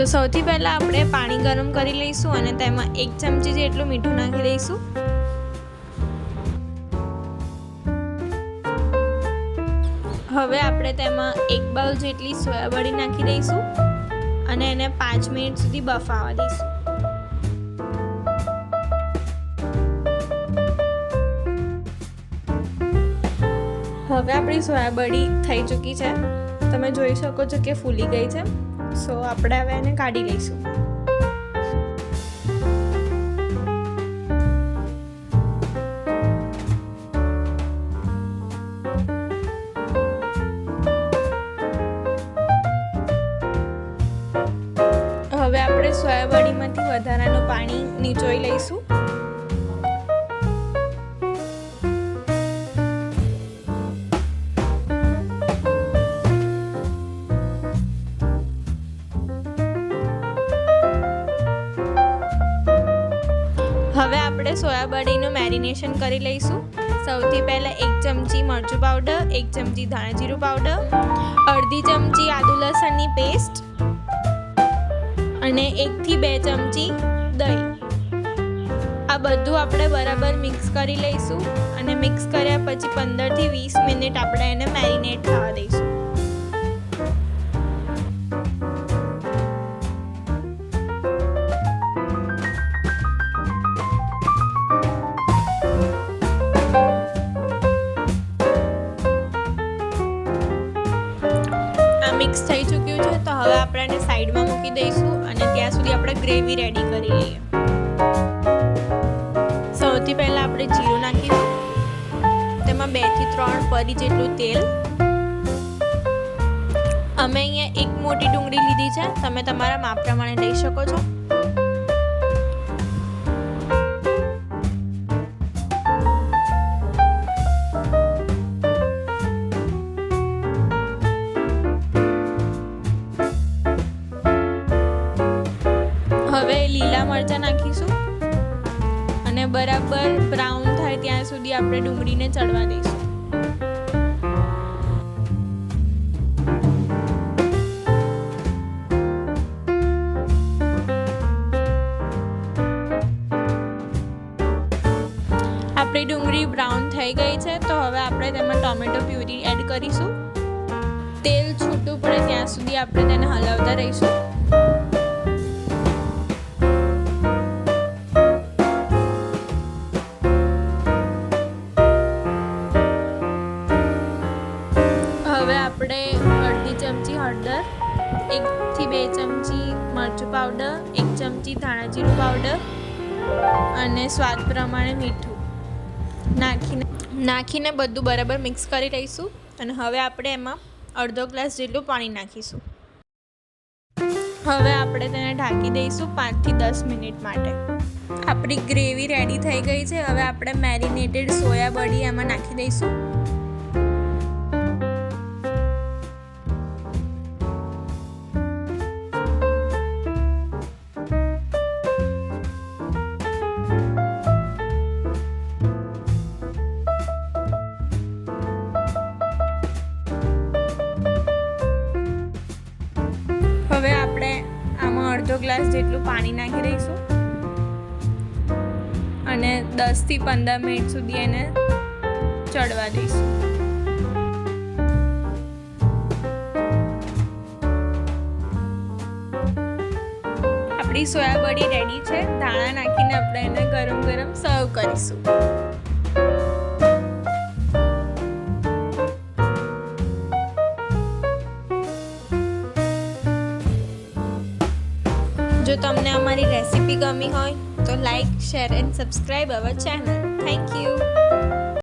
તો સૌથી પહેલાં આપણે પાણી ગરમ કરી લઈશું અને તેમાં 1 ચમચી જેટલું મીઠું નાખી દઈશું. હવે આપણે તેમાં 1 બાઉલ જેટલી સોયાબડી નાખી દઈશું અને એને 5 મિનિટ સુધી બફાવા દઈશું. હવે આપણી સોયાબડી થઈ ચૂકી છે. તમે જોઈ શકો છો કે ફૂલી ગઈ છે. સો આપણે હવે એને કાઢી લઈશું. હવે આપણે સોયાબડીમાંથી વધારાનું પાણી નીચોઈ લઈશું. હવે આપણે સોયાબડીનું મેરિનેશન કરી લઈશું. સૌથી પહેલાં 1 ચમચી મરચું પાવડર, 1 ચમચી ધાણા જીરું પાવડર, અડધી ચમચી આદુ લસણની પેસ્ટ અને 1 થી 2 ચમચી દહીં. આ બધું આપણે બરાબર મિક્સ કરી લઈશું અને મિક્સ કર્યા પછી 15 થી 20 મિનિટ આપણે એને મેરિનેટ થવા દઈશું. મિક્સ થઈ ચૂક્યું છે તો હવે આપણે એને સાઈડમાં મૂકી દઈશું અને ત્યાં સુધી આપણે ગ્રેવી રેડી કરી લઈએ. સૌથી પહેલાં આપણે જીરું નાખીશું. તેમાં 2 થી 3 પરી જેટલું તેલ. અમે અહીંયા 1 મોટી ડુંગળી લીધી છે. તમે તમારા માપ પ્રમાણે લઈ શકો છો. હવે લીલા મરચાં નાખીશું અને બરાબર બ્રાઉન થાય ત્યાં સુધી આપણે ડુંગળીને ચડવા દઈશું. આપણી ડુંગળી બ્રાઉન થઈ ગઈ છે તો હવે આપણે તેમાં ટોમેટો પ્યુરી એડ કરીશું. તેલ છૂટું પડે ત્યાં સુધી આપણે તેને હલાવતા રહીશું. હવે આપણે અડધી ચમચી હળદર, 1 થી 2 ચમચી મરચું પાવડર, 1 ચમચી ધાણા જીરું પાવડર અને સ્વાદ પ્રમાણે મીઠું નાખીને બધું બરાબર મિક્સ કરી લઈશું. અને હવે આપણે એમાં અડધો ગ્લાસ જેટલું પાણી નાખીશું. હવે આપણે તેને ઢાંકી દઈશું 5 થી 10 મિનિટ માટે. આપણી ગ્રેવી રેડી થઈ ગઈ છે. હવે આપણે મેરિનેટેડ સોયાબડી એમાં નાખી દઈશું. હવે આપણે આમાં અડધો ગ્લાસ જેટલું પાણી નાખી દઈશું અને 10 થી 15 મિનિટ સુધી એને ચડવા દઈશું. આપણી સોયાબડી રેડી છે. ધાણા નાખીને આપણે એને ગરમ ગરમ સર્વ કરીશું. જો તમને અમારી રેસીપી ગમી હોય તો like, share and subscribe our channel. Thank you.